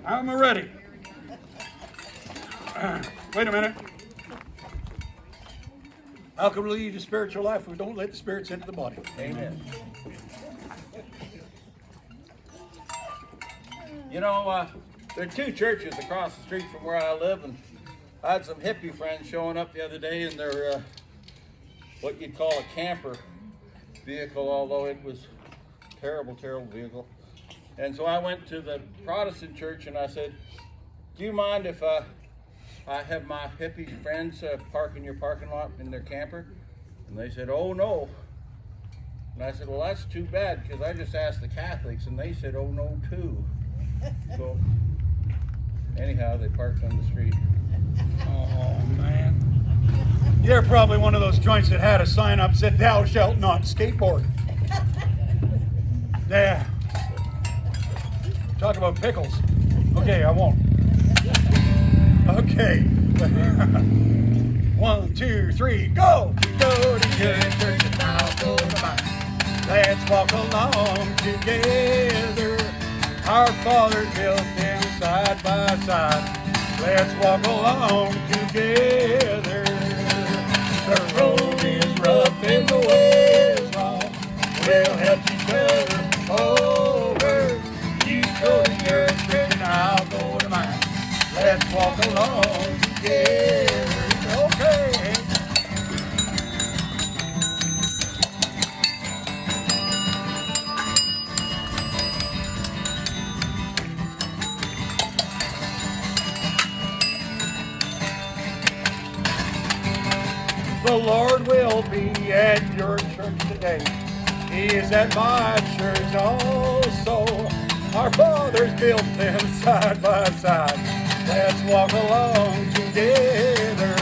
I'm ready. Wait a minute. How can we lead a spiritual life if we don't let the spirits into the body? Amen. You know, there are two churches across the street from where I live, and I had some hippie friends showing up the other day in their, what you'd call a camper vehicle, although it was a terrible, terrible vehicle. And so I went to the Protestant church and I said, do you mind if I have my hippie friends park in your parking lot in their camper? And they said, oh no. And I said, well, that's too bad, because I just asked the Catholics and they said, oh no too. So anyhow, they parked on the street. Oh man. You're probably one of those joints that had a sign up that said, thou shalt not skateboard. Yeah. Talk about pickles. Okay, I won't. Okay. 1, 2, 3, go! We go to church and now go to mine. Let's walk along together. Our fathers built them side by side. Let's walk along together. The road is rough and the way is long. We'll help each other over. You go to your church and I'll go to mine. Let's walk along together. Okay. The Lord will be at your church today. He is at my church also. Our fathers built them side by side. Let's walk along together.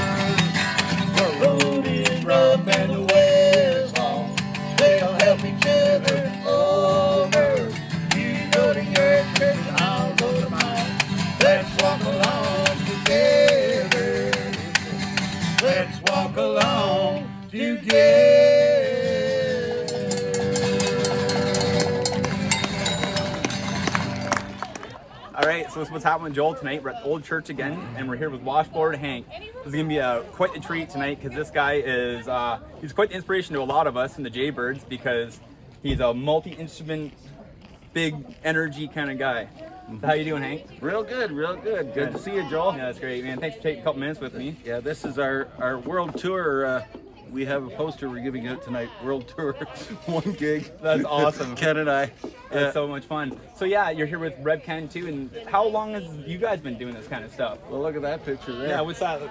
The road is rough and the way is long. They'll help each other over. You go to your church and I'll go to mine. Let's walk along together. Let's walk along together. All right, so this is what's happening with Joel tonight. We're at the old church again, and we're here with Washboard Hank. This is going to be quite a treat tonight, because this guy is he's quite the inspiration to a lot of us in the Jaybirds, because he's a multi-instrument, big energy kind of guy. So how you doing, Hank? Real good, real good. Good to see you, Joel. Yeah, that's great, man. Thanks for taking a couple minutes with me. Yeah, this is our world tour. We have a poster we're giving out tonight. World tour, one gig. That's awesome. Ken and I. That's so much fun. So yeah, you're here with Rev.Ken too, and how long has you guys been doing this kind of stuff? Well, look at that picture there. Yeah, what's that?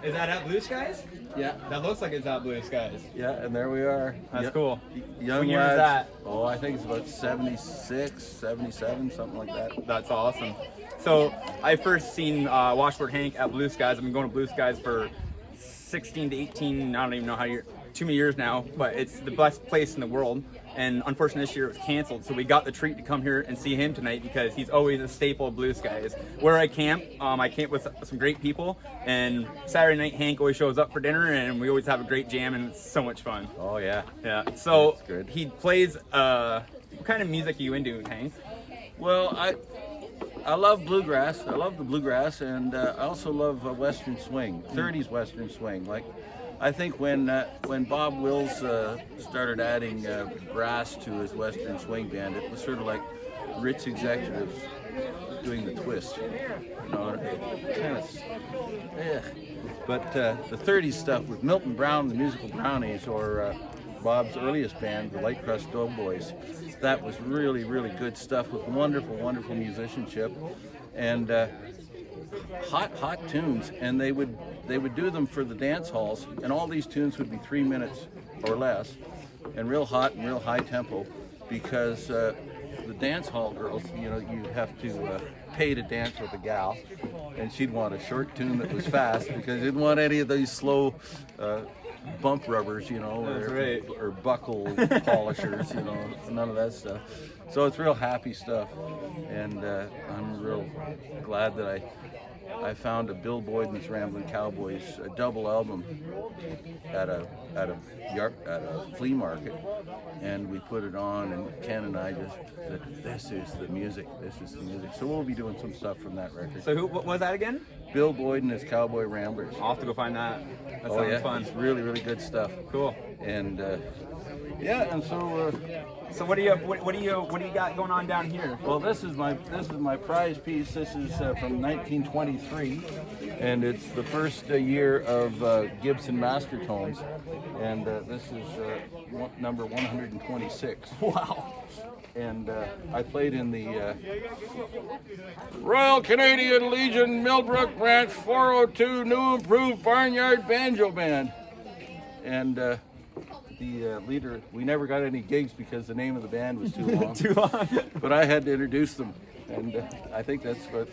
Is that at Blue Skies? Yeah. That looks like it's at Blue Skies. Yeah, and there we are. That's cool. Young When year was lads. that? Oh, I think it's about 76, 77, something like that. That's awesome. So I first seen Washboard Hank at Blue Skies. I've been going to Blue Skies for 16 to 18, I don't even know how too many years now, but it's the best place in the world. And unfortunately this year it was canceled, so we got the treat to come here and see him tonight, because he's always a staple of Blue Skies. Where I camp with some great people, and Saturday night Hank always shows up for dinner, and we always have a great jam, and it's so much fun. Oh yeah. Yeah. So That's good. he plays. What kind of music are you into, Hank? Well, I love bluegrass. I love the bluegrass, and I also love Western swing, 30s Western swing. Like, I think when Bob Wills started adding brass to his Western swing band, it was sort of like Ritz executives doing the twist. You know, kind of. Yeah. But the 30s stuff with Milton Brown, the Musical Brownies, or Bob's earliest band, the Light Crust Doughboys, that was really, really good stuff with wonderful, wonderful musicianship, and hot tunes. And they would do them for the dance halls, and all these tunes would be 3 minutes or less, and real hot and real high tempo, because the dance hall girls, you know, you have to pay to dance with a gal, and she'd want a short tune that was fast, because she didn't want any of these slow bump rubbers, you know, or buckle polishers, you know, none of that stuff. So it's real happy stuff, and I'm real glad that I I found a Bill Boyd and his Ramblin' Cowboys a double album at a flea market, and we put it on, and Ken and I just said, this is the music. So we'll be doing some stuff from that record. So what was that again? Bill Boyd and his Cowboy Ramblers. I'll have to go find that. That Oh sounds yeah, fun. it's really, really good stuff. Cool. And yeah, and so. So what do you got going on down here? Well, this is my prize piece. This is from 1923, and it's the first year of Gibson Mastertones, and this is number 126. Wow. And I played in the Royal Canadian Legion Millbrook Branch 402 New Improved Barnyard Banjo Band, and the leader, we never got any gigs because the name of the band was too long. Too long. But I had to introduce them, and I think that's what,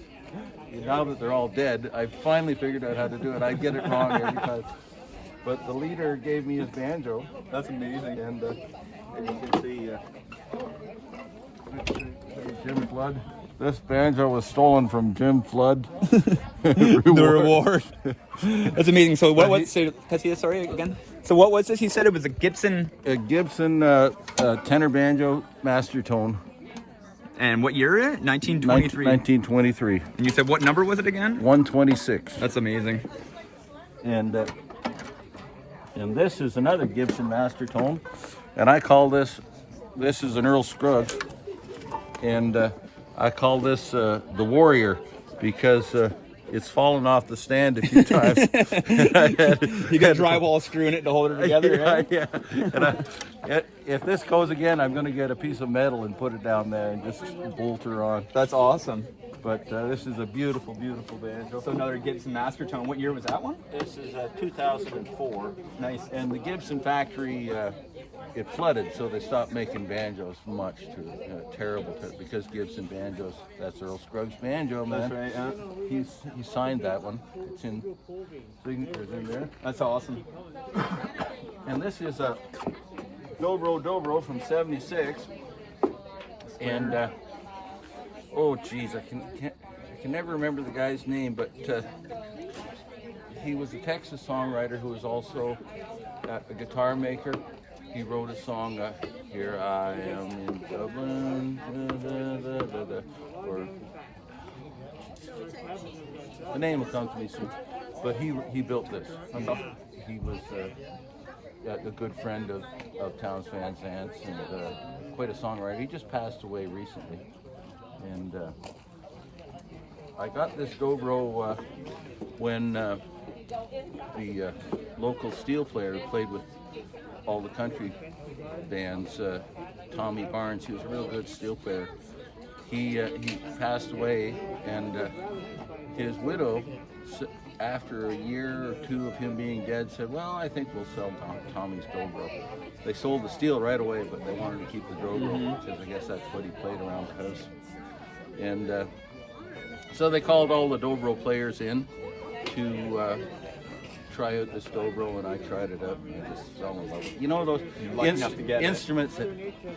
now that they're all dead, I finally figured out how to do it. I get it wrong every time. But the leader gave me his banjo. That's amazing. And you can see Jim Flood. This banjo was stolen from Jim Flood. The reward. That's amazing. So what was, sorry again? So what was this? He said it was a Gibson. A Gibson tenor banjo master tone. And what year? 1923. 1923. And you said what number was it again? 126. That's amazing. And this is another Gibson master tone, and I call this is an Earl Scruggs, and I call this the Warrior because it's fallen off the stand a few times. You got drywall screwing it to hold it together, yeah, right? Yeah. And if this goes again, I'm going to get a piece of metal and put it down there and just bolt her on. That's awesome. But this is a beautiful, beautiful banjo. So another Gibson Mastertone. What year was that one? This is 2004. Nice. And the Gibson factory, it flooded, so they stopped making banjos much. Terrible, because Gibson banjos, that's Earl Scruggs' banjo, man. That's right, yeah. He signed that one. It's in signatures in there. That's awesome. And this is a Dobro from '76. And oh geez, I can never remember the guy's name, but he was a Texas songwriter who was also a guitar maker. He wrote a song, "Here I Am in Dublin," or the name will come to me soon. But he built this. He was a good friend of Townes Van Zant's and quite a songwriter. He just passed away recently. And I got this dobro when the local steel player who played with all the country bands, Tommy Barnes, he was a real good steel player. He passed away, and his widow, after a year or two of him being dead, said, well, I think we'll sell Tommy's dobro. They sold the steel right away, but they wanted to keep the dobro because I guess that's what he played around the house. And so they called all the dobro players in to try out this dobro, and I tried it out, and I just fell in love with it. You know those instruments that,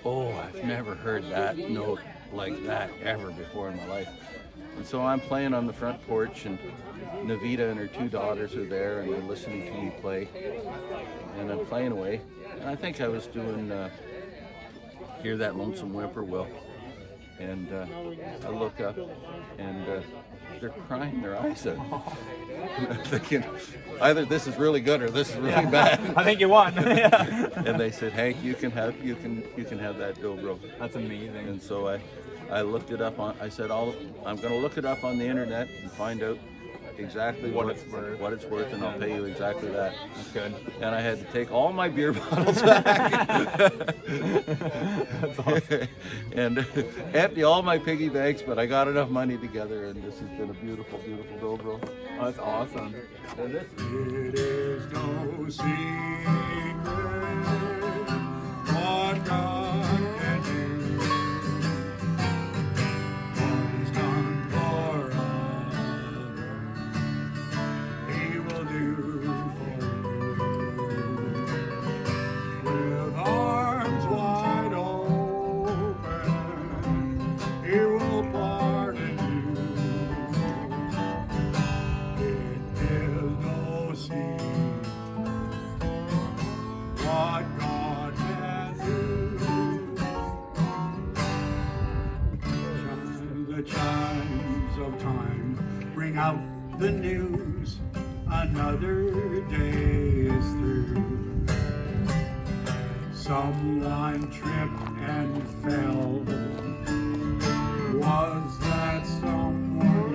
I've never heard that note like that ever before in my life. And so I'm playing on the front porch, and Navita and her two daughters are there, and they're listening to me play. And I'm playing away, and I think I was doing Hear That Lonesome Whippoorwill. And I look up, and they're crying their eyes out. And I'm thinking, either this is really good or this is really bad. I think you won. Yeah. And they said, Hank, you can have that dobro. That's amazing. And so I looked it up I said, I'm going to look it up on the internet and find out exactly what it's worth, and I'll pay you exactly that. That's good. And I had to take all my beer bottles back. That's awesome. And empty all my piggy banks, but I got enough money together, and this has been a beautiful, beautiful dobro. Oh, that's awesome. And this It is no secret what God can do. What is done for others, He will do for you. With arms wide open, He will pardon you. winds of time bring out the news. Another day is through. Someone tripped and fell. Was that someone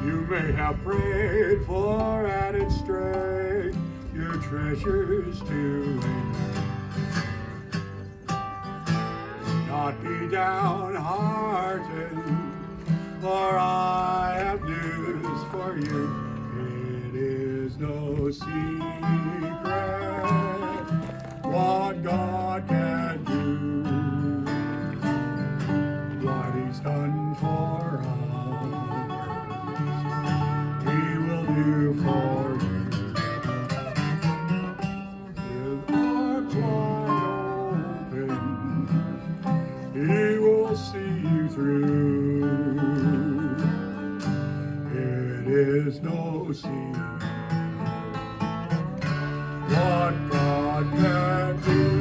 you? You may have prayed for added strength, your treasures to not be downhearted, for I have news for you. It is no secret what God can do, what He's done for others, He will do for you. With arms wide open, He will see you through. It is no secret what God can do.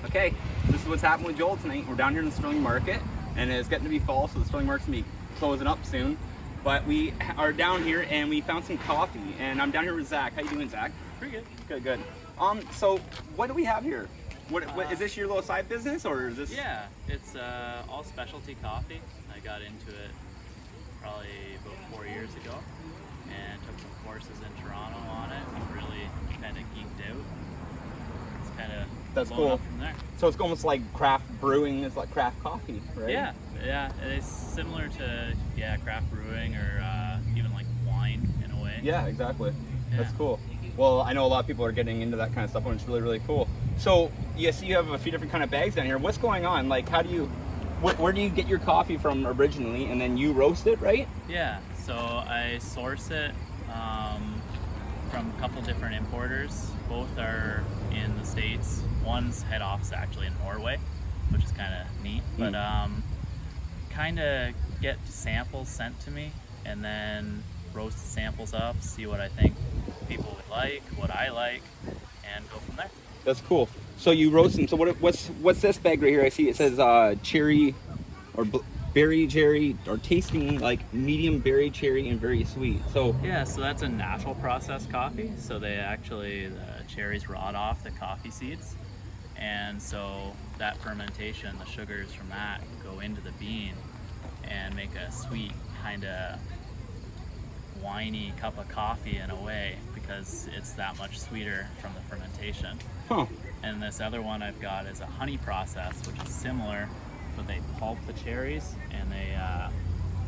Okay, this is what's happening with Joel tonight. We're down here in the Stirling Market, and it's getting to be fall, so the Stirling Market's gonna be closing up soon. But we are down here, and we found some coffee, and I'm down here with Zach. How you doing, Zach? Pretty good. Good, good. So what do we have here? What is this your little side business, or is this? Yeah, it's all specialty coffee. I got into it probably about 4 years ago and took some courses in Toronto on it and really kind of geeked out. It's kind of That's blown cool. up from there. So it's almost like craft brewing. It's like craft coffee, right? Yeah, it's similar to craft brewing or even like wine in a way. Yeah, exactly. Yeah. That's cool. Well, I know a lot of people are getting into that kind of stuff, and it's really, really cool. So, yes, you have a few different kind of bags down here. What's going on? Like, how do you, where do you get your coffee from originally, and then you roast it, right? Yeah, so I source it from a couple different importers. Both are in the States. One's head office actually in Norway, which is kind of neat. But kind of get samples sent to me, and then roast the samples up, see what I think people would like, what I like, and go from there. That's cool. So you roast them. So what's this bag right here? I see it says cherry or berry cherry, or tasting like medium berry cherry and very sweet. So yeah, so that's a natural process coffee. So they actually, the cherries rot off the coffee seeds, and so that fermentation, the sugars from that go into the bean and make a sweet kind of winey cup of coffee in a way, because it's that much sweeter from the fermentation. Huh. And this other one I've got is a honey process, which is similar, but they pulp the cherries and they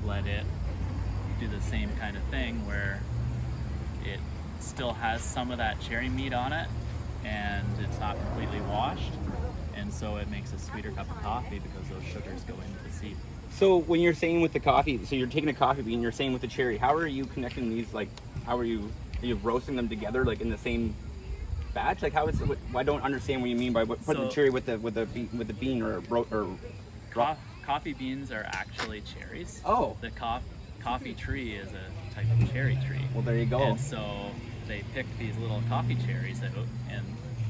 let it do the same kind of thing where it still has some of that cherry meat on it and it's not completely washed, and so it makes a sweeter cup of coffee because those sugars go into the seed. So when you're saying with the coffee, so you're taking a coffee bean, you're saying with the cherry, how are you connecting these? Like, how are you roasting them together, like in the same batch? Like, how is it? I don't understand what you mean by putting the cherry with the bean or coffee beans are actually cherries. Oh. The coffee tree is a type of cherry tree. Well, there you go. And so they pick these little coffee cherries out, and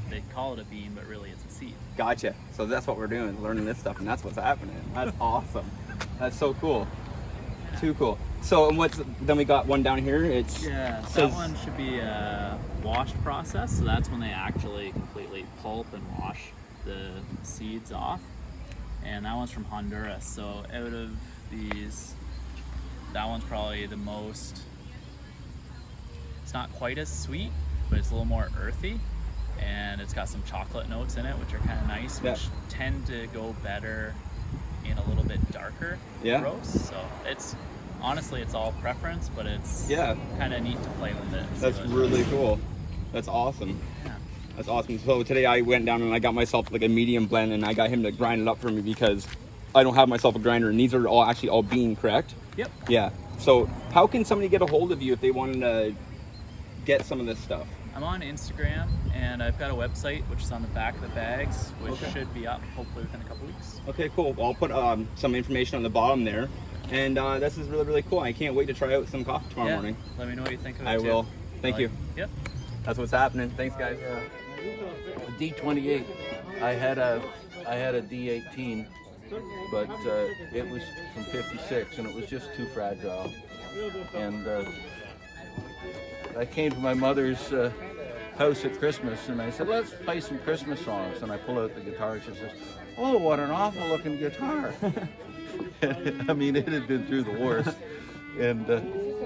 they call it a bean, but really it's a seed. Gotcha. So that's what we're doing, learning this stuff, and that's what's happening. That's awesome. That's so cool. Yeah. Too cool. So and then we got one down here. It's that one should be a washed process. So that's when they actually completely pulp and wash the seeds off. And that one's from Honduras. So out of these, that one's probably the most, it's not quite as sweet, but it's a little more earthy. And it's got some chocolate notes in it, which are kind of nice, which tend to go better in a little bit darker roast. So it's honestly, it's all preference, but it's kind of neat to play with it. That's really cool. That's awesome. Yeah. That's awesome. So today I went down and I got myself like a medium blend, and I got him to grind it up for me because I don't have myself a grinder, and these are all bean, correct? Yep. Yeah. So how can somebody get a hold of you if they wanted to get some of this stuff? I'm on Instagram, and I've got a website which is on the back of the bags, which should be up hopefully within a couple weeks. Okay, cool. Well, I'll put some information on the bottom there. And this is really, really cool. I can't wait to try out some coffee tomorrow morning. Let me know what you think of it. I will. Thank you. Yep. That's what's happening. Thanks, guys. D28. I had a D18, but it was from '56, and it was just too fragile. And I came to my mother's house at Christmas, and I said, "Let's play some Christmas songs." And I pull out the guitar, and she says, "Oh, what an awful-looking guitar!" I mean, it had been through the worst. And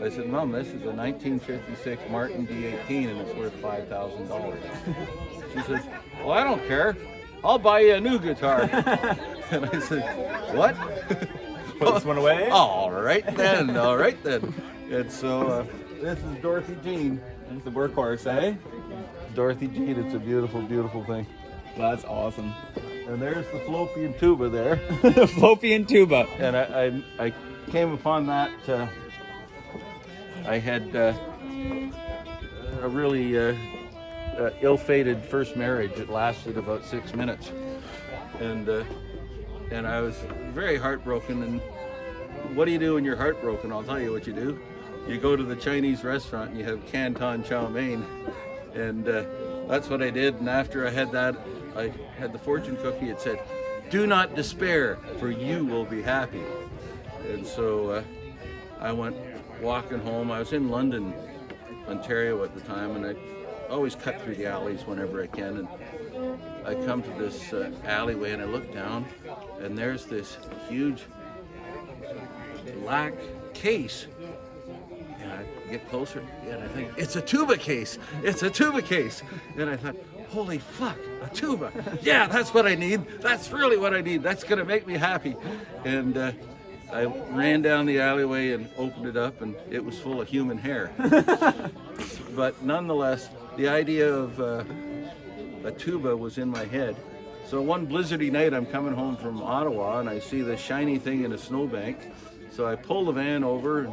I said, "Mom, this is a 1956 Martin D18, and it's worth $5,000. She says, "Well, I don't care. I'll buy you a new guitar." And I said, "What?" Put this one away? All right then. All right then. And so this is Dorothy Jean. That's the workhorse, eh? Dorothy Jean. It's a beautiful, beautiful thing. That's awesome. And there's the fallopian tuba there. The fallopian tuba. And I came upon that. I had a really ill-fated first marriage. It lasted about 6 minutes, and I was very heartbroken. And what do you do when you're heartbroken? I'll tell you what you do. You go to the Chinese restaurant and you have canton chow mein, and that's what I did. And after I had that, I had the fortune cookie. It said, "Do not despair, for you will be happy." And so I went walking home. I was in London, Ontario at the time, and I always cut through the alleys whenever I can. And I come to this alleyway, and I look down, and there's this huge black case. And I get closer, and I think, it's a tuba case. It's a tuba case. And I thought, holy fuck, a tuba. Yeah, that's what I need. That's really what I need. That's going to make me happy. And I ran down the alleyway and opened it up, and it was full of human hair. But nonetheless, the idea of a tuba was in my head. So one blizzardy night, I'm coming home from Ottawa, and I see this shiny thing in a snowbank. So I pull the van over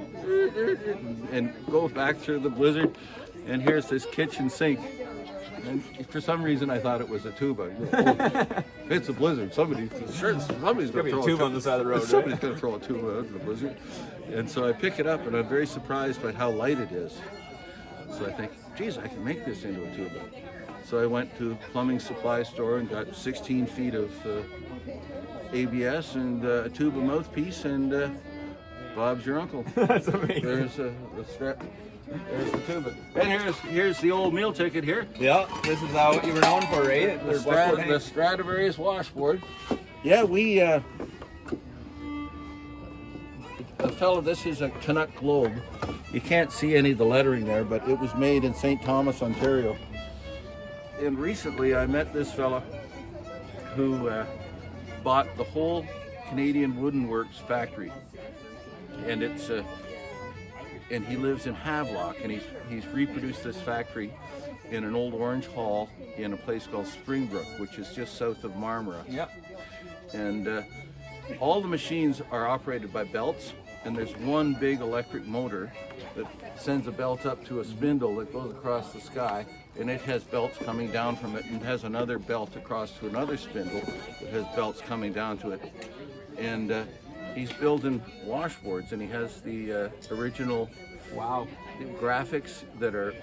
and go back through the blizzard, and here's this kitchen sink. And for some reason, I thought it was a tuba. It's a blizzard. Somebody's going to throw a tuba on the side of the road. Somebody's going to throw a tuba into the blizzard. And so I pick it up, and I'm very surprised by how light it is. So I think, geez, I can make this into a tuba. So I went to a plumbing supply store and got 16 feet of ABS and a tuba mouthpiece, and Bob's your uncle. That's amazing. There's the strap. There's the tuba. And here's the old meal ticket here. Yeah, this is what you were known for, right? The Stradivarius Washboard. Yeah, we a fellow. This is a Canuck Globe. You can't see any of the lettering there, but it was made in St. Thomas, Ontario. And recently, I met this fella who bought the whole Canadian Wooden Works factory, and it's and he lives in Havelock, and he's reproduced this factory in an old orange hall in a place called Springbrook, which is just south of Marmora. Yep. And all the machines are operated by belts, and there's one big electric motor that sends a belt up to a spindle that goes across the sky, and it has belts coming down from it, and has another belt across to another spindle that has belts coming down to it. And he's building washboards, and he has the original graphics that are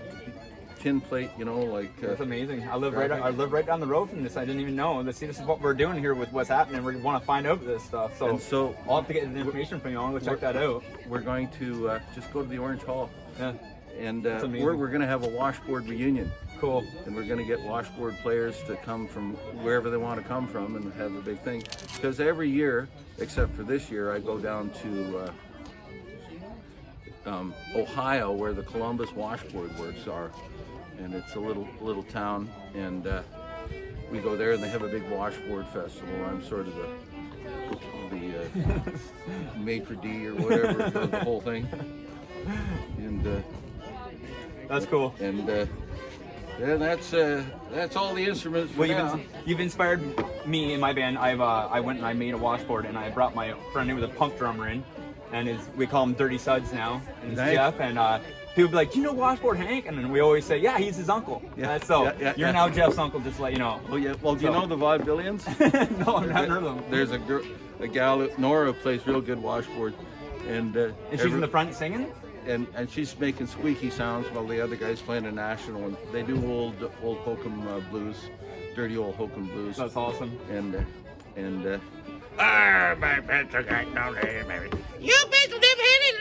tin plate, like that's amazing. I live right down the road from this. I didn't even know. See, this is what we're doing here with what's happening. We want to find out this stuff. So I'll have to get the information from you. I'll go check that out. We're going to just go to the Orange Hall. Yeah. And we're going to have a washboard reunion. Cool. And we're going to get washboard players to come from wherever they want to come from and have a big thing. Because every year, except for this year, I go down to Ohio, where the Columbus Washboard Works are. And it's a little town, and we go there, and they have a big washboard festival. I'm sort of the maitre d' or whatever of the whole thing. And that's cool. And yeah, that's all the instruments for now. You've inspired me in my band. I went and I made a washboard, and I brought my friend in with a punk drummer in, and we call him Dirty Suds now. And it's Jeff, and people be like, do you know Washboard Hank? And then we always say, yeah, he's his uncle. Yeah. So Yeah. you're now Jeff's uncle, just to let you know. Oh yeah. Well, do you know the Vaudevillians? No, I've never heard of them. There's a gal, Nora, plays real good washboard, and She's in the front singing? and she's making squeaky sounds while the other guy's playing a national, and they do old hokum blues, dirty old hokum blues. That's awesome. And My pencil got no name, baby. You pencil never had it,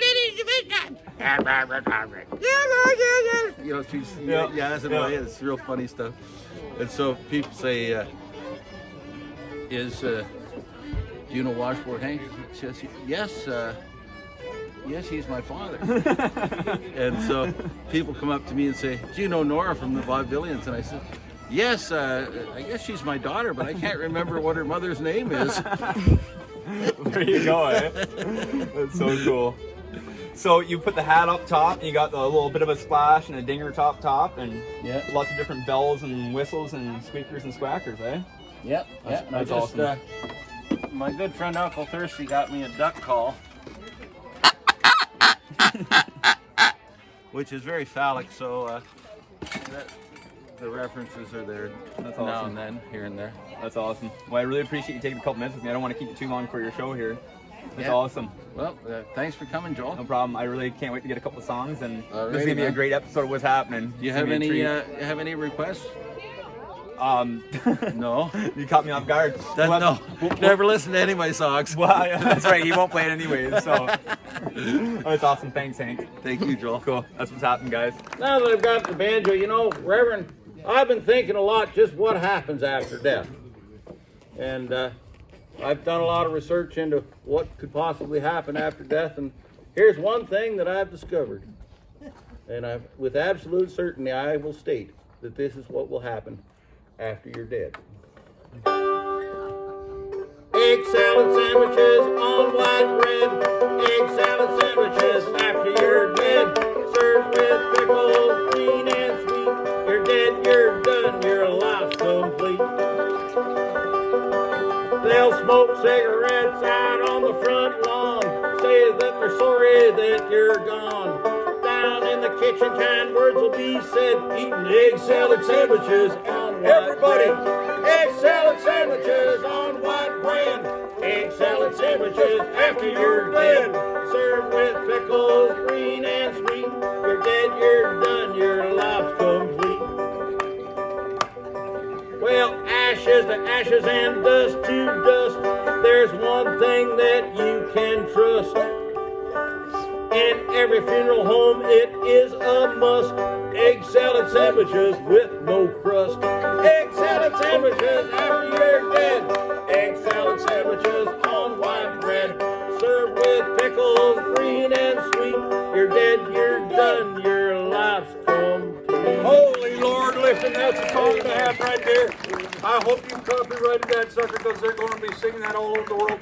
you know, she's Yeah. yeah, it's real funny stuff. And so people say, do you know Washboard Hank? She says, yes, yes, he's my father. And so people come up to me and say, do you know Nora from the Vaudevillians? And I said, yes, I guess she's my daughter, but I can't remember what her mother's name is. There you go, eh? That's so cool. So you put the hat up top, and you got the little bit of a splash and a dinger top, and Yeah. lots of different bells and whistles and squeakers and squackers, eh? Yep, That's awesome. My good friend Uncle Thirsty got me a duck call, which is very phallic, so the references are there That's now awesome. and then, here and there. That's awesome. Well, I really appreciate you taking a couple minutes with me. I don't want to keep you too long for your show here. That's Yeah. awesome. Well, thanks for coming, Joel. No problem. I really can't wait to get a couple of songs, and this is Alrighty, gonna be a man. great episode of what's happening. Do you It's have gonna be a any treat. have any requests? Um, No. you caught me off guard. No. Never listen to any of my songs. Well, yeah, that's right. He won't play it anyways. So that's awesome. Thanks, Hank. Thank you, Joel. Cool. That's what's happening, guys. Now that I've got the banjo, you know, Reverend, I've been thinking a lot just what happens after death. And I've done a lot of research into what could possibly happen after death, and here's one thing that I've discovered. And with absolute certainty, I will state that this is what will happen after you're dead. Egg salad sandwiches on white bread. Egg salad sandwiches after you're dead. Served with pickles, green and sweet. You're dead, you're done, your life's complete. They'll smoke cigarettes out on the front lawn. Say that they're sorry that you're gone. Down in the kitchen, kind words will be said. Eating egg salad sandwiches on white bread. Egg salad sandwiches on white bread. Egg salad sandwiches after you're dead. Served with pickles, green and sweet. You're dead, you're done, your life's complete. Well, ashes to ashes and dust to dust. There's one thing that you can trust. In every funeral home, it is a must. Egg salad sandwiches with no crust. Egg salad sandwiches after you're dead. Egg salad sandwiches on white bread. Served with pickles, green and sweet. You're dead, you're done, your life's complete. Holy Lord, listen, that's a song to have right there. I hope you copyrighted that sucker, because they're going to be singing that all over the world.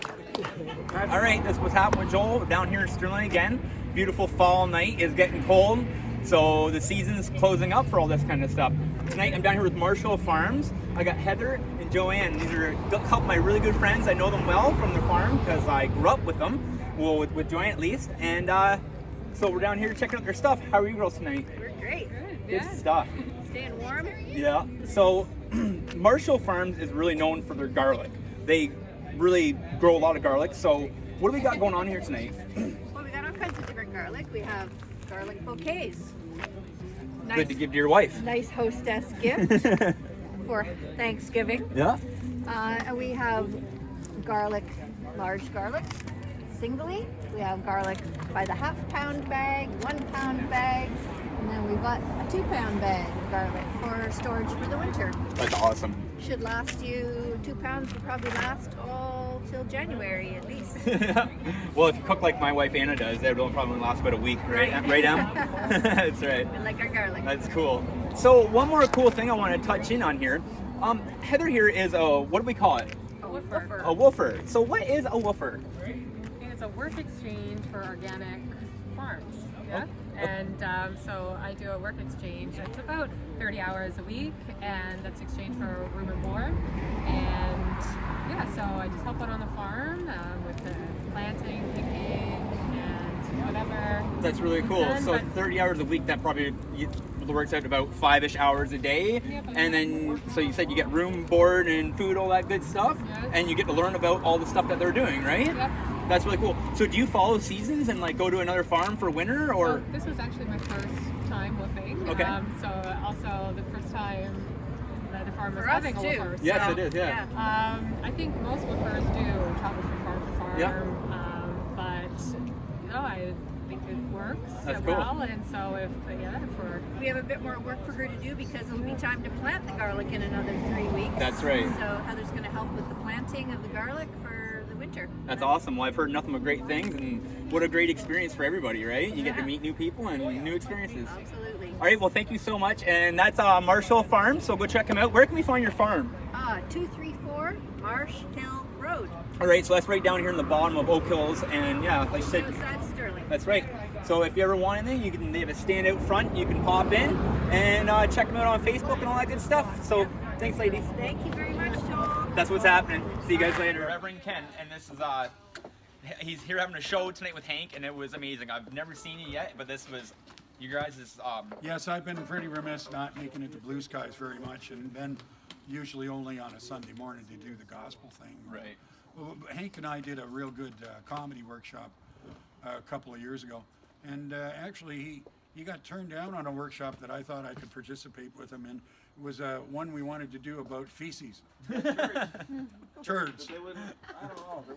All right, that's what's happening with Joel. We're down here in Stirling again. Beautiful fall night. It's getting cold, so the season's closing up for all this kind of stuff. Tonight I'm down here with Marshall Farms. I got Heather and Joanne. These are a couple of my really good friends. I know them well from their farm because I grew up with them, well, with Joanne at least. And so we're down here checking out their stuff. How are you girls tonight? We're great. Good stuff. Staying warm. Yeah. So Marshall Farms is really known for their garlic. They really grow a lot of garlic. So what do we got going on here tonight? Well, we got all kinds of different garlic. We have garlic bouquets. Nice, Good to give to your wife. nice hostess gift for Thanksgiving. Yeah. And we have garlic, large garlic, singly. We have garlic by the half-pound bag, 1 pound bag, and then we've got a 2-pound bag of garlic for storage for the winter. That's awesome. Should last you 2 pounds. Will probably last all till January at least. Well, if you cook like my wife Anna does, that will probably last about a week, right? Right, Em? That's right. We like our garlic. That's cool. So one more cool thing I want to touch in on here. Heather here is a, what do we call it? A woofer. A woofer. So what is a woofer? It's a work exchange for organic farms. Yeah. And so I do a work exchange. It's about 30 hours a week, and that's exchanged for room and board. And yeah, so I just help out on the farm with the planting, picking, and whatever. That's really cool. Done, So but- 30 hours a week, that probably works out about 5-ish hours a day. Yeah, but- And then, so you said you get room, board, and food, all that good stuff. Yes. And you get to learn about all the stuff that they're doing, right? Yep. That's really cool. So do you follow seasons and like go to another farm for winter, or? So this was actually my first time woofing. Okay. So also the first time that the farm was For us, having a too. woofer. Yes, so, it is. Yeah. I think most woofers do travel from farm to farm. Yeah. But I think it works That's cool. well. And so if we're We have a bit more work for her to do because it'll be time to plant the garlic in another 3 weeks. That's right. So Heather's going to help with the planting of the garlic for the winter. That's awesome. Well, I've heard nothing but great things, and what a great experience for everybody, right? You get to meet new people and new experiences. Absolutely. All right, well, thank you so much. And that's Marshall Farm, so go check him out. Where can we find your farm? 234 Marsh Hill Road, All right, so that's right down here in the bottom of Oak Hills, and yeah, like I said, outside of Stirling. that's right. So if you ever want anything, they have a stand out front. You can pop in and check them out on Facebook and all that good stuff. So thanks, ladies. Thank you very much, Tom. That's what's happening. See you guys later. Reverend Ken, and this is he's here having a show tonight with Hank, and it was amazing. I've never seen you yet, but this was you guys is Yes, I've been pretty remiss not making it to Blue Skies very much, and then usually only on a Sunday morning to do the gospel thing. right. Well, Hank and I did a real good comedy workshop a couple of years ago, and actually he got turned down on a workshop that I thought I could participate with him in. It was one we wanted to do about feces. Turds.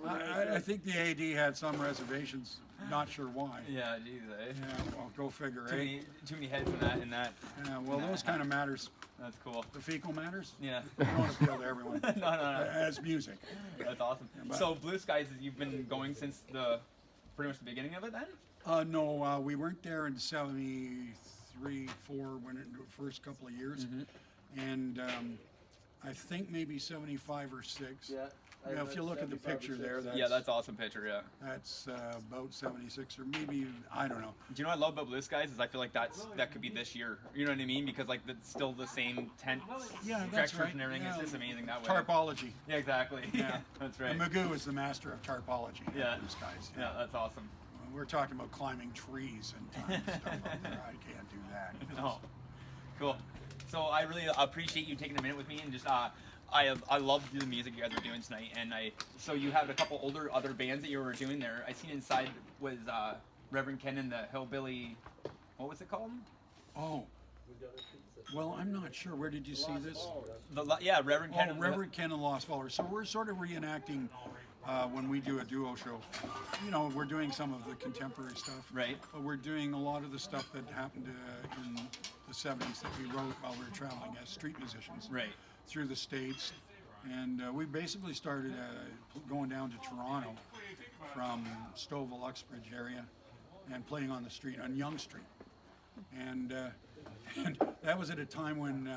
I think the AD had some reservations, not sure why. Yeah, geez, eh? Yeah, well, go figure, eh? Too many heads in that. Yeah, well, those kind of matters. That's cool. The fecal matters. Yeah. You don't appeal to everyone. no. As music. That's awesome. but- So Blue Skies, you've been going since pretty much the beginning of it then? No, we weren't there in '73, '4, when the first couple of years, and I think maybe '75 or '6. Yeah. Yeah, if you look at the picture there, Yeah, that's awesome picture. Yeah. that's about '76 or maybe I don't know. Do you know what I love about Blue Skies is I feel like that could be this year. You know what I mean? Because like it's still the same tent Yeah, that's textures right. and everything. Yeah. It's just amazing that way. Tarpology. Yeah, exactly. Yeah. That's right. And Magoo is the master of tarpology. Yeah. These guys. Yeah, that's awesome. We're talking about climbing trees and stuff up there. I can't do that. No. Cool. So I really appreciate you taking a minute with me and just I love the music you guys are doing tonight, and so you have a couple other bands that you were doing there. I seen inside was Reverend Ken and the Hillbilly. What was it called? Oh. Well, I'm not sure. Where did you see this? Yeah, Reverend Ken. Oh, and Reverend Ken and Lost Followers. So we're sort of reenacting when we do a duo show. You know, we're doing some of the contemporary stuff. Right. But we're doing a lot of the stuff that happened in the 70s that we wrote while we were traveling as street musicians. Right. Through the States. And we basically started going down to Toronto from Stouffville, Uxbridge area and playing on the street, on Yonge Street. And that was at a time when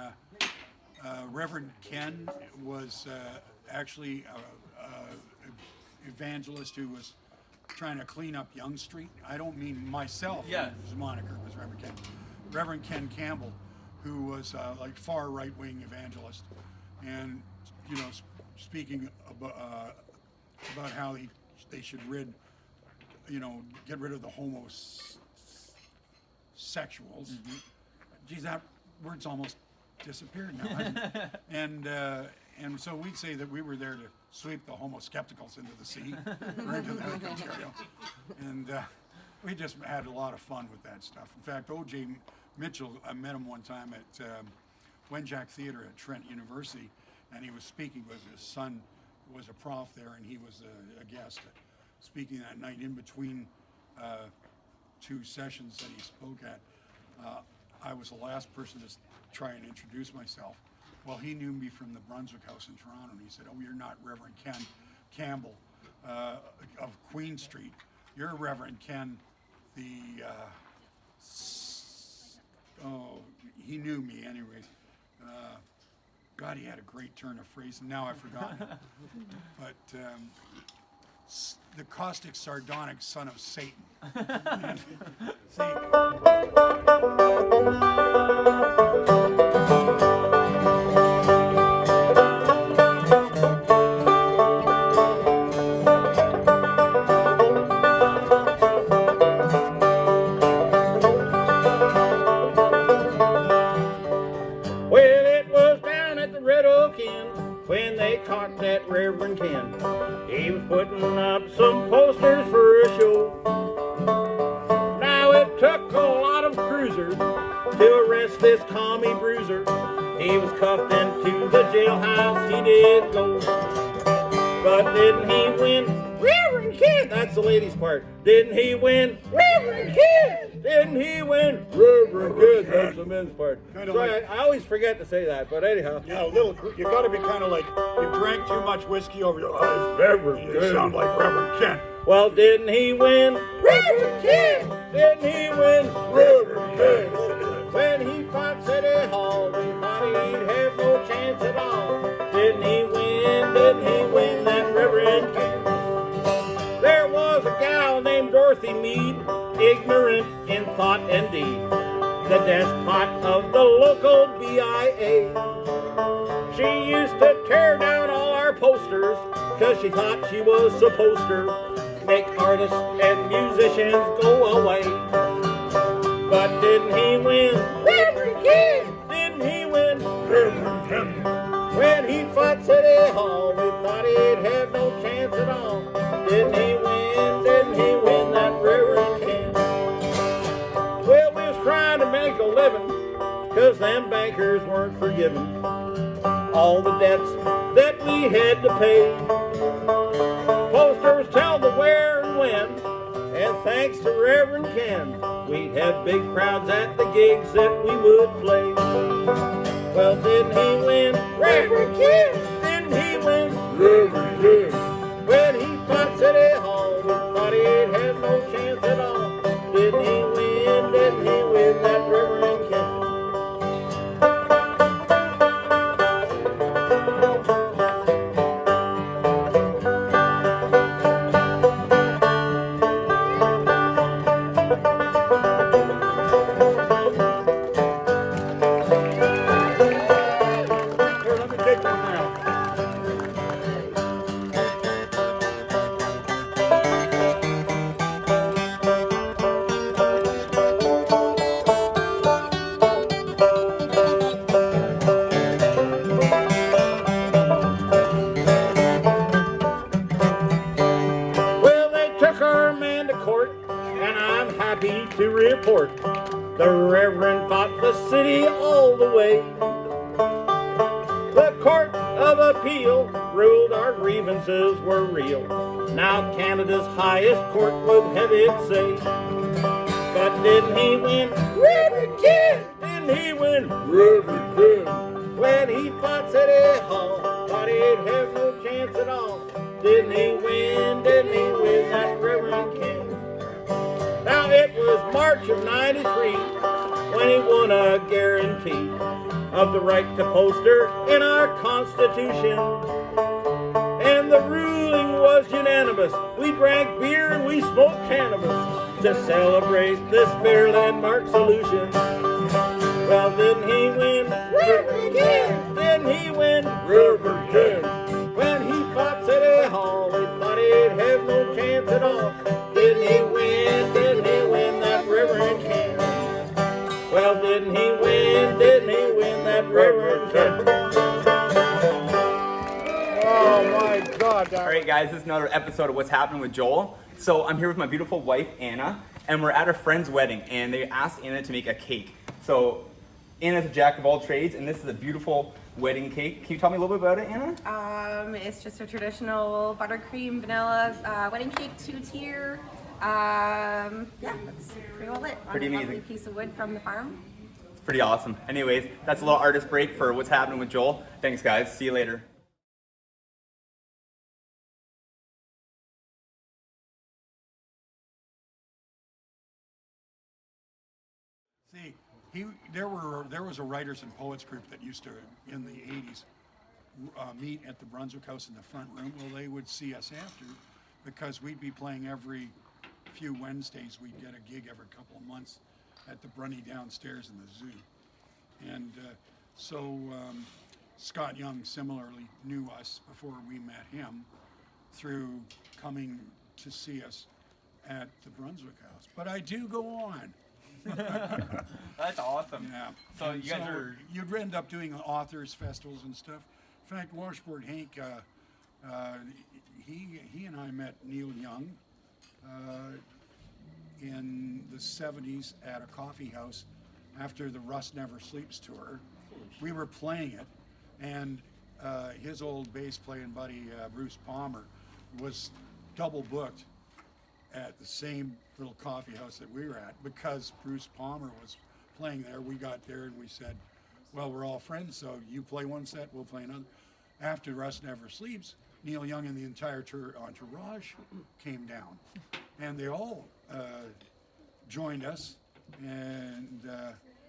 Reverend Ken was actually an evangelist who was trying to clean up Yonge Street. I don't mean myself. Yeah. His moniker was Reverend Ken. Reverend Ken Campbell, who was like far right-wing evangelist, and you know, speaking about how they should get rid of the homosexuals. Geez, that word's almost disappeared now. And so we'd say that we were there to sweep the homo-skepticals into the sea, or into the Lake Ontario. And we just had a lot of fun with that stuff. In fact, O.J. Mitchell, I met him one time at Wenjack Theatre at Trent University, and he was speaking with his son, who was a prof there, and he was a guest speaking that night in between two sessions that he spoke at. I was the last person to try and introduce myself. Well, he knew me from the Brunswick House in Toronto, and he said, "Oh, you're not Reverend Ken Campbell of Queen Street. You're Reverend Ken, the..." He knew me anyways. God, he had a great turn of phrase, and now I've forgotten it. But the caustic, sardonic son of Satan. See, Tommy Bruiser. He was cuffed into the jailhouse, he did go. But didn't he win? Reverend Ken! That's the ladies' part. Didn't he win? Reverend Ken! Didn't he win? Reverend Ken! That's the men's part. Kinda Sorry, like- I always forget to say that, but anyhow. Yeah, a little. You got to be kind of like you drank too much whiskey over your eyes. Reverend You sound like Reverend Ken. Well, didn't he win? Reverend Ken! Didn't he win? Reverend Ken! When he fought City Hall, we thought he'd have no chance at all. Didn't he win? Didn't he win that Reverend Ken? There was a gal named Dorothy Meade, ignorant in thought and deed, the despot of the local BIA. She used to tear down all our posters, 'cause she thought she was supposed to make artists and musicians go away. But didn't he win? Reverend Ken! Didn't he win? Reverend Ken! When he fought City Hall, we thought he'd have no chance at all. Didn't he win? Didn't he win that Reverend Ken? Well, we was trying to make a living, 'cause them bankers weren't forgiving all the debts that we had to pay. Posters tell the where and when, and thanks to Reverend Ken, we'd have big crowds at the gigs that we would play. Well, didn't he win? Reverend Ken! Didn't he win? Reverend Ken! When he fought City Hall, we thought he'd have no chance at all. Didn't he win? Didn't he win that Reverend Ken? Here, let me take this now. Well, they took our man to court, and I'm happy to report the Reverend fought the city all the way. The Court of Appeal ruled our grievances were real. Now Canada's highest court would have its say. But didn't he win? Reverend Ken! Didn't he win? Reverend Ken! When he fought City Hall, thought he'd have no chance at all. Didn't he win? Didn't he win that Reverend Ken? Now it was March of '93 when he won a guarantee of the right to poster in our Constitution. And the ruling was unanimous. We drank beer and we smoked cannabis to celebrate this fair landmark solution. Well, didn't he win? Reverend Ken! Didn't he win? Reverend Ken! When he fought City Hall, we thought he'd have no chance at all. Didn't he win? Didn't he win that Reverend Ken? Well, didn't he win? Didn't he win that Reverend Ken? Oh my God! All right, guys, this is another episode of What's Happening with Joel. So I'm here with my beautiful wife, Anna, and we're at a friend's wedding, and they asked Anna to make a cake. So Anna's a jack of all trades, and this is a beautiful wedding cake. Can you tell me a little bit about it, Anna? It's just a traditional buttercream vanilla wedding cake, 2-tier. Yeah, that's pretty well it. Pretty On a amazing. lovely piece of wood from the farm. It's pretty awesome. Anyways, that's a little artist break for What's Happening with Joel. Thanks, guys. See you later. See, there was a writers and poets group that used to in the '80s meet at the Brunswick House in the front room. Well, they would see us after because we'd be playing every few Wednesdays. We'd get a gig every couple of months at the Brunny downstairs in the zoo, and so Scott Young similarly knew us before we met him through coming to see us at the Brunswick House. But I do go on. That's awesome. Yeah. So And you guys are... You'd end up doing authors festivals and stuff. In fact, Washboard Hank, he and I met Neil Young in the '70s at a coffee house after the Rust Never Sleeps tour. We were playing it, and his old bass playing buddy Bruce Palmer was double booked at the same little coffee house that we were at because Bruce Palmer was playing there. We got there and we said, well, we're all friends, so you play one set, we'll play another. After Rust Never Sleeps, Neil Young and the entire entourage came down, and they all joined us. And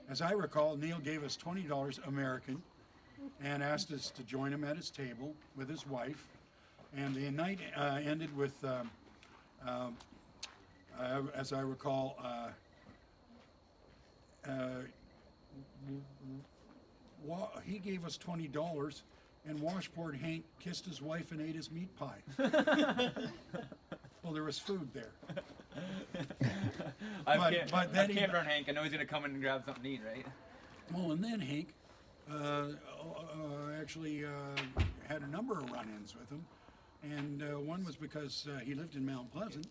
as I recall, Neil gave us $20 American and asked us to join him at his table with his wife. And the night ended with, as I recall, he gave us $20, and Washboard Hank kissed his wife and ate his meat pie. Well, there was food there. I've camped around Hank. I know he's gonna come in and grab something to eat, right? Well, and then Hank actually had a number of run-ins with him, and one was because he lived in Mount Pleasant,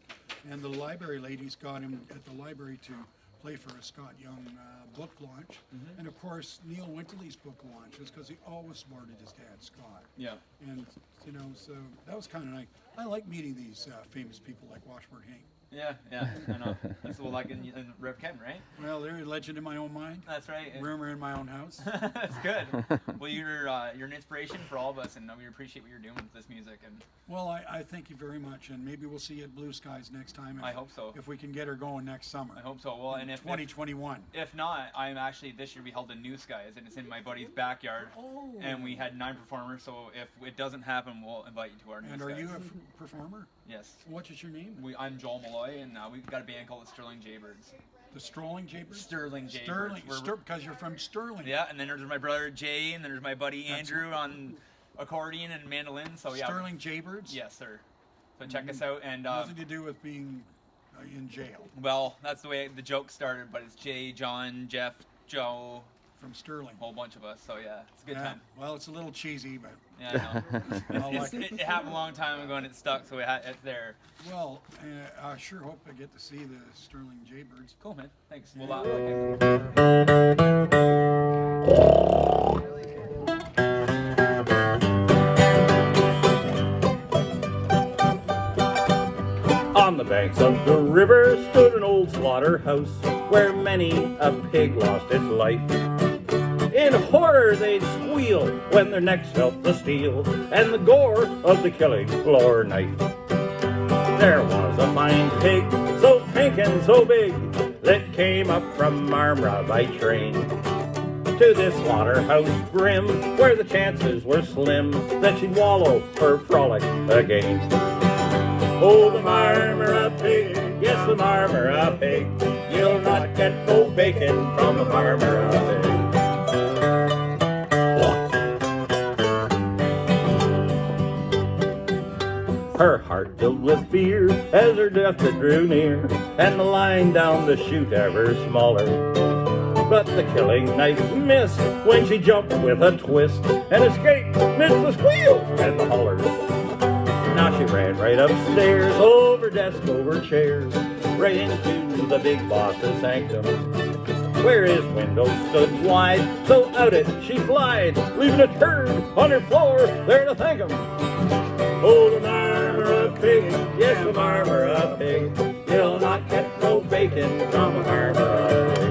and the library ladies got him at the library to play for a Scott Young book launch. And of course, Neil went to these book launches because he always supported his dad, Scott. Yeah. And, you know, so that was kind of nice. I like meeting these famous people like Washboard Hank. Yeah, I know. That's well, like in Rev.Ken, right? Well, they're a legend in my own mind. That's right. Rumor in my own house. That's good. Well, you're an inspiration for all of us, and we appreciate what you're doing with this music. And well, I thank you very much, and maybe we'll see you at Blue Skies next time. I hope so. If we can get her going next summer. I hope so. Well, and if 2021. If not, I'm actually this year we held a New Skies, and it's in my buddy's backyard. Oh. And we had 9 performers. So if it doesn't happen, we'll invite you to our New Skies. And are you a performer? Yes. What is your name? I'm Joel Malloy, and we've got a band called the Stirling Jaybirds. The Strolling Jaybirds? Sterling Jaybirds. Sterling, because you're from Stirling. Yeah, and then there's my brother Jay, and then there's my buddy Andrew on accordion and mandolin. So yeah. Sterling Jaybirds? Yes, sir. So check us out. And nothing to do with being in jail. Well, that's the way the joke started, but it's Jay, John, Jeff, Joe. From Sterling. A whole bunch of us, so yeah, it's a good time. Well, it's a little cheesy, but yeah, I know. It happened a long time ago and it stuck, so it's there. Well, I sure hope I get to see the Stirling Jaybirds. Cool, man. Thanks. Yeah. On the banks of the river stood an old slaughterhouse where many a pig lost its life. In horror they'd squeal when their necks felt the steel and the gore of the killing floor knife. There was a fine pig, so pink and so big, that came up from Marmora by train to this slaughterhouse grim, where the chances were slim that she'd wallow or frolic again. Oh, the Marmora pig, yes, the Marmora pig, you'll not get no bacon from the Marmora pig. Her heart filled with fear as her death drew near, and the line down the chute ever smaller. But the killing knife missed when she jumped with a twist and escaped midst the squeals and the hollers. Now she ran right upstairs, over desks, over chairs, right into the big boss's sanctum, where his window stood wide, so out it she flied, leaving a turd on her floor there to thank him. Oh, the Marmora pig, yes, the Marmora pig, you'll not get no bacon from a Marmora pig.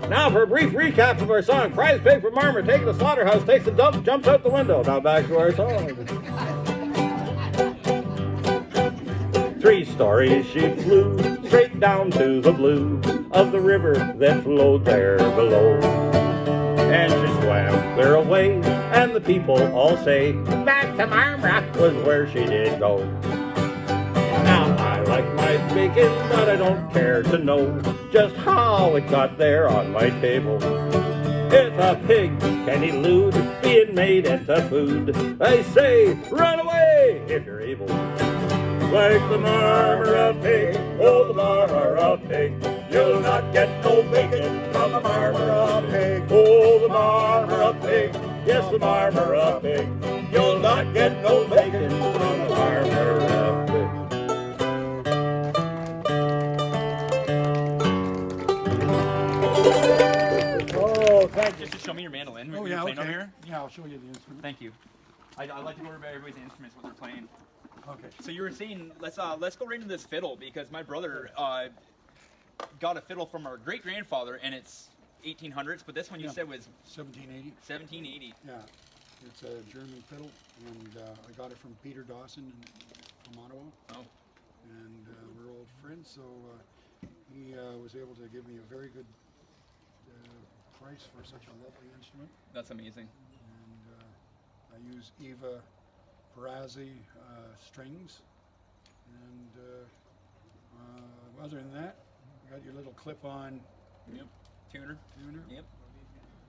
Now for a brief recap of our song. Prize paid for Marmor, taking the slaughterhouse, takes a dump, jumps out the window. Now back to our song. 3 stories she flew, straight down to the blue of the river that flowed there below. And she swam clear away, and the people all say, back to Marmora was where she did go. Now I like my bacon, but I don't care to know just how it got there on my table. If a pig can elude being made into food, I say, run away if you're able. Like the Marmora pig, oh the Marmora pig, you'll not get no bacon from the Marmora pig. Oh the Marmora pig, yes the Marmora pig, you'll not get no bacon from the Marmora pig. just to show me your mandolin. Oh, You're yeah, playing okay. over here? Yeah, I'll show you the instrument. Thank you. I like to go over everybody's instruments, what they're playing. Okay. So you were saying, let's go right into this fiddle, because my brother got a fiddle from our great grandfather, and it's 1800s. But this one you said was 1780. 1780. Yeah, it's a German fiddle, and I got it from Peter Dawson from Ottawa. Oh, And we're old friends, so he was able to give me a very good price for such a lovely instrument. that's amazing. And I use Eva Perazzi strings, and other than that, you got your little clip-on Yep. Tuner. tuner. Yep.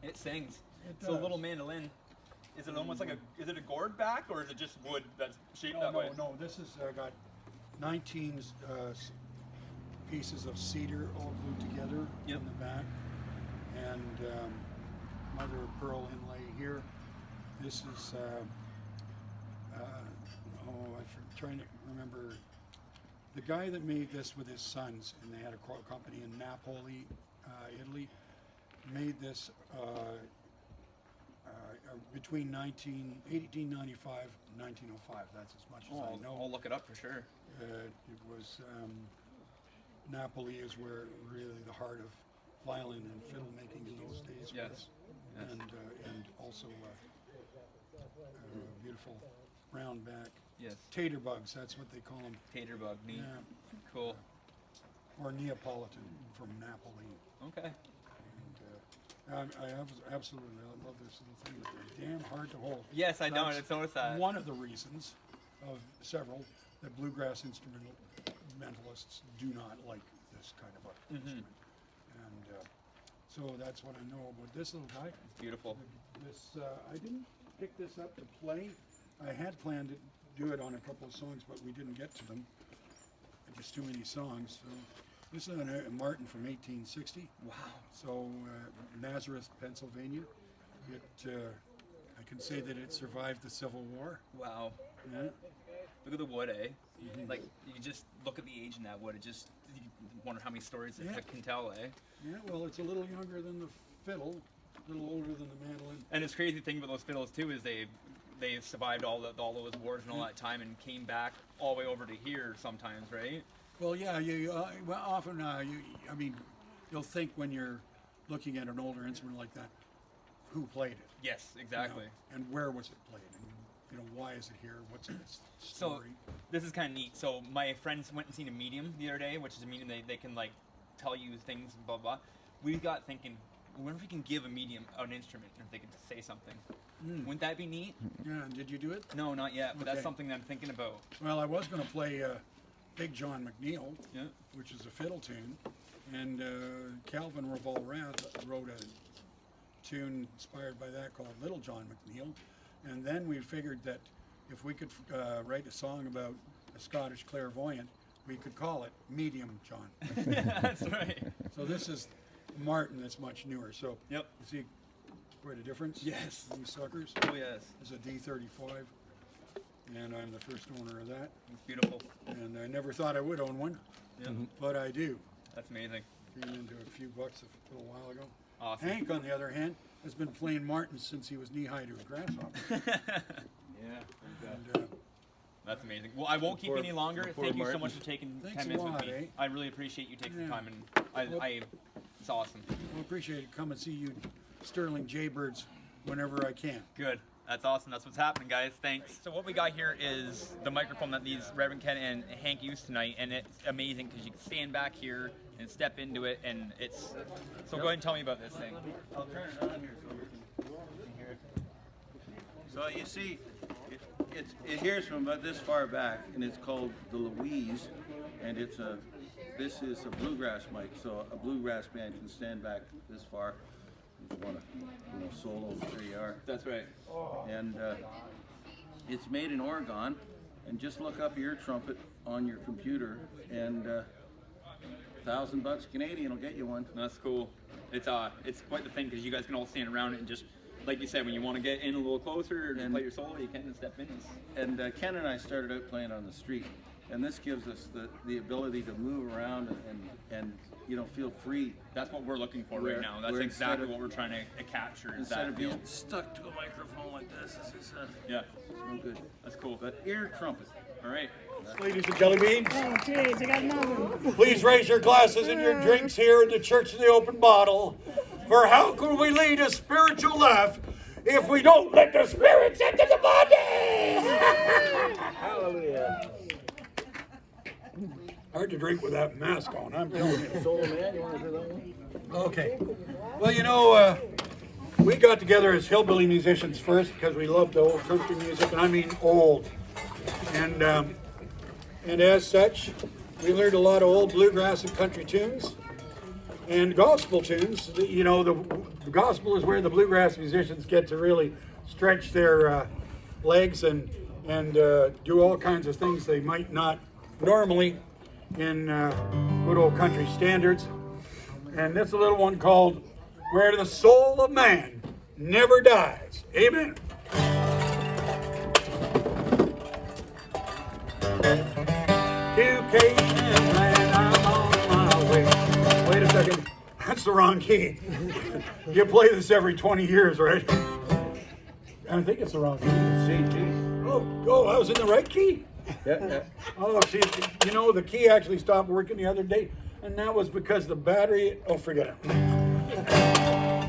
It sings. It It's a does. little mandolin. Is it almost like is it a gourd back, or is it just wood that's shaped that way? No, this is got 19 pieces of cedar all glued together Yep. in the back, and mother of pearl inlay here. This is I'm trying to remember the guy that made this with his sons, and they had a company in Napoli, Italy. Made this between 1895 and 1905. That's as much as I know. I'll look it up for sure. It was Napoli is where really the heart of violin and fiddle making in those days Yes. was, Yes. and also beautiful brown back Yes. tater bugs. That's what they call them. Tater bug. Neat. Yeah. Cool. Or Neapolitan from Napoli. Okay. And I absolutely love this little thing. But they're damn hard to hold. Yes, I know. That's It's noticed that. one of the reasons of several that bluegrass instrumentalists do not like this kind of a instrument. And so that's what I know about this little guy. It's beautiful. This I didn't pick this up to play. I had planned to do it on a couple of songs, but we didn't get to them. Just too many songs. So this is a Martin from 1860. Wow. So Nazareth, Pennsylvania. It I can say that it survived the Civil War. Wow. Yeah. Look at the wood, eh? Like you just look at the age in that wood. It just you wonder how many stories Yeah. it can tell, eh? Yeah. Well, it's a little younger than the fiddle, a little older than the mandolin. And this crazy thing about those fiddles too is they survived all those wars and all that time and came back all the way over to here sometimes, right? Well, yeah. Well, often I mean, you'll think when you're looking at an older instrument like that, who played it? Yes, you know, exactly. and where was it played? And why is it here? What's its So story? this is kind of neat. So my friends went and seen a medium the other day, which is a medium they can like tell you things, blah blah. We got thinking, I wonder if we can give a medium an instrument and if they can say something. Wouldn't that be neat? Yeah. And did you do it? No, not yet, but that's Okay. something that I'm thinking about. Well, I was going to play Big John McNeil, Yeah. which is a fiddle tune, and Calvin Revolrath wrote a tune inspired by that called Little John McNeil, and then we figured that if we could write a song about a Scottish clairvoyant, we could call it Medium John. That's right. So this is Martin, that's much newer. So Yep. you see quite a difference? Yes. These suckers. Oh yes. This is a D35, and I'm the first owner of that. It's beautiful. And I never thought I would own one, Yeah. but I do. That's amazing. Came into a few bucks a little while ago. Awesome. Hank, on the other hand, has been playing Martin since he was knee-high to a grasshopper. Yeah. And, That's amazing. Well, I won't keep Before- you any longer. before Thank you so Martin. much for taking Thanks 10 a minutes lot, with me. eh? I really appreciate you taking the Yeah. time, and it's awesome. I appreciate it. Come and see you Sterling Jaybirds whenever I can. Good. That's awesome. That's what's happening, guys. Thanks. So what we got here is the microphone that these Rev.Ken and Hank used tonight, and it's amazing because you can stand back here and step into it, and it's. So go ahead and tell me about this thing. I'll turn it on here so we can hear it. So you see, it hears from about this far back, and it's called the Louise, and this is a bluegrass mic, so a bluegrass band can stand back this far. If you want to solo, there you are. That's right. And it's made in Oregon, and just look up ear trumpet on your computer, and $1,000 Canadian will get you one. That's cool. It's quite the thing because you guys can all stand around it and just, like you said, when you want to get in a little closer and play your solo, you can and step in. And Ken and I started out playing on the street, and this gives us the ability to move around and feel free. That's what we're looking for right now. That's exactly what we're trying to capture. Is Instead that of being feel. stuck to a microphone like this, it's Yeah, no good. that's cool. But ear trumpet. All right. Ladies and jelly beans, Oh, jeez, I got nothing. please raise your glasses and your drinks here in the Church of the Open Bottle. For how can we lead a spiritual life if we don't let the spirits into the body? Hallelujah. Hard to drink with that mask on, I'm telling you. Soul Man, you want to do that one? Okay. Well, we got together as hillbilly musicians first because we loved the old country music, and I mean old. And as such, we learned a lot of old bluegrass and country tunes and gospel tunes. The gospel is where the bluegrass musicians get to really stretch their legs and do all kinds of things they might not normally in good old country standards. And this is a little one called Where the Soul of Man Never Dies. Amen. Education, man, I'm on my way. Wait a second, that's the wrong key. You play this every 20 years, right? I think it's the wrong key. C, G. Oh, I was in the right key? Yeah. Oh, see, the key actually stopped working the other day, and that was because the battery, forget it.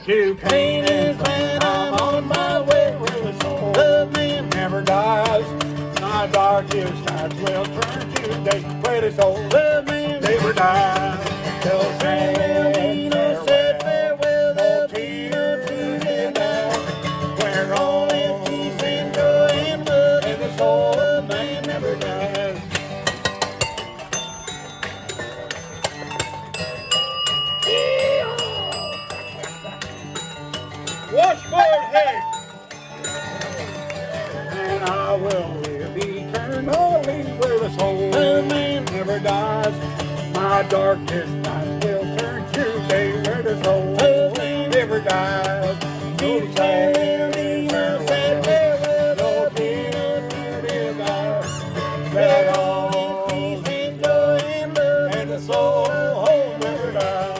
Education, man, I'm on my way. Where the soul of man never dies. My darkest nights will turn to day. Where the soul of man never dies. Till Sailor said farewell, the Peter to him now. Where all is peace and joy and love, and the soul of man never dies. Washboard, hey! And I will live eternally where the soul of man never dies. My darkest nights will turn to day where the soul of man never dies. No Sailor said farewell, no Peter to divide. That all is peace and joy and love, and the soul never dies.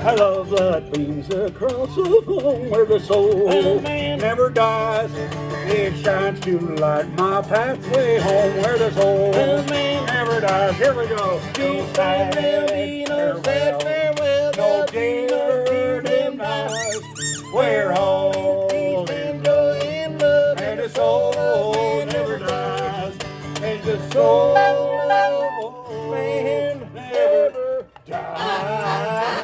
I love that beams across the foam where the soul of man never dies. It shines to light my pathway home where the soul of man never dies. Here we go. No said farewell, no dear dim night, where all is joy and love, and the soul never dies. And the soul of man never dies.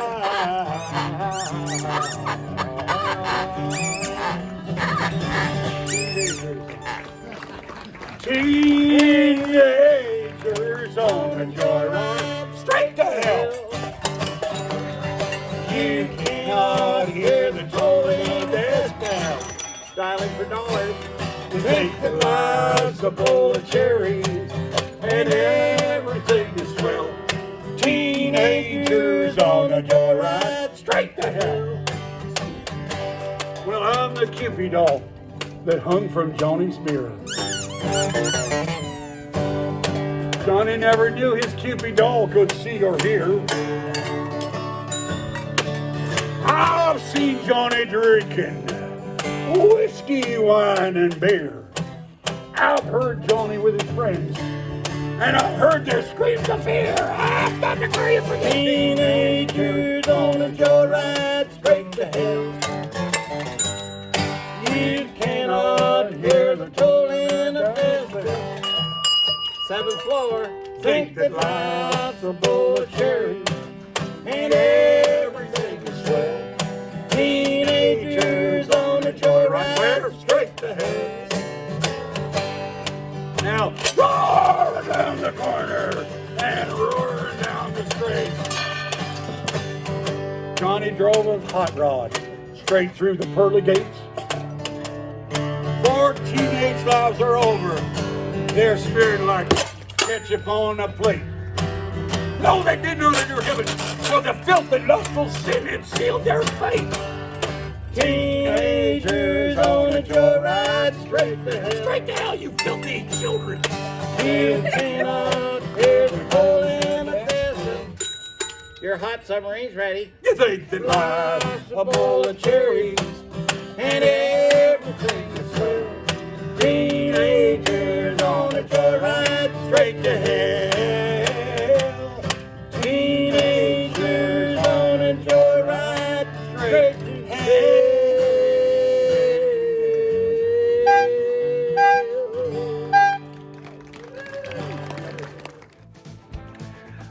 Teenagers on a joyride straight to hell. You cannot hear the tolling death bell. Styling for dollars to make the lives a bowl of cherries, and everything is swell. Teenagers on a joyride straight to hell. Well, I'm the Cupid doll that hung from Johnny's mirror. Johnny never knew his Cupid doll could see or hear. I've seen Johnny drinking whiskey, wine, and beer. I've heard Johnny with his friends, and I've heard their screams of fear. I've got to grieve for teenagers on a joyride straight to hell. You cannot hear the tolling of death bell. 7th floor. Think that life's a bowl of cherries, and everything is swell. Teenagers on a joyride straight to hell. Now, roar down the corner and roar down the straight. Johnny drove a hot rod straight through the pearly gates. 4 teenage lives are over. They're smeared like ketchup on a plate. No, they did not enter heaven, for the filth and lustful sin had sealed their fate. Teenagers on a joyride straight to hell. Straight to hell, you filthy children. You cannot hear the rolling of this. Your hot submarine's ready. You think that life's a bowl of cherries and everything is swell. Teenagers on a joyride straight to hell. Teenagers on a joyride straight to hell.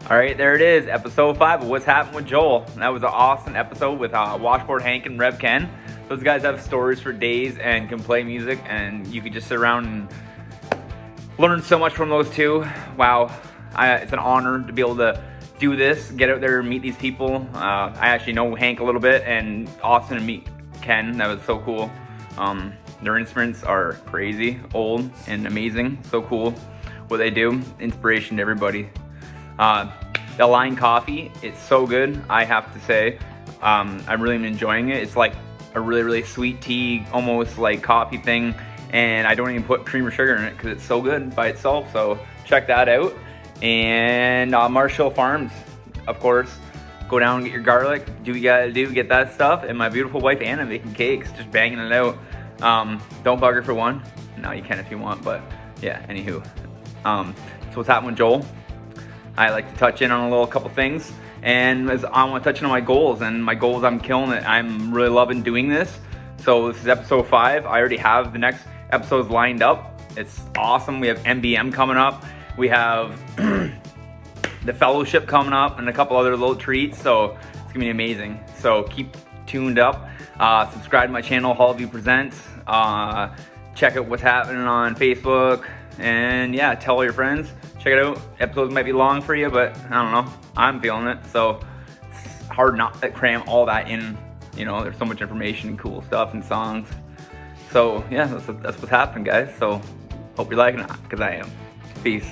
All right, there it is, episode 5 of What's Happened with Joel. That was an awesome episode with Washboard Hank and Rev.Ken. Those guys have stories for days and can play music, and you can just sit around and learn so much from those two. Wow, it's an honor to be able to do this, get out there and meet these people. I actually know Hank a little bit, and awesome to meet Ken. That was so cool. Their instruments are crazy, old, and amazing. So cool what they do. Inspiration to everybody. The Line Coffee, it's so good, I have to say. I'm really enjoying it. It's like a really, really sweet tea, almost like coffee thing, and I don't even put cream or sugar in it because it's so good by itself, so check that out. And Marsh Farms, of course. Go down and get your garlic, do what you gotta do, get that stuff, and my beautiful wife Anna making cakes, just banging it out. Don't bug her for one. No, you can if you want, but yeah, anywho. So what's happening with Joel? I like to touch in on a couple things, and I want to touch in on my goals, and my goals, I'm killing it. I'm really loving doing this. So this is episode 5. I already have the next episodes lined up. It's awesome. We have MBM coming up. We have the fellowship coming up and a couple other little treats. So it's gonna be amazing. So keep tuned up. Subscribe to my channel, Hall View Presents. Check out what's happening on Facebook, and yeah, tell all your friends. Check it out. Episodes might be long for you, but I don't know. I'm feeling it. So it's hard not to cram all that in. You know, there's so much information and cool stuff and songs. So yeah, that's what's happening, guys. So hope you're liking it, because I am. Peace.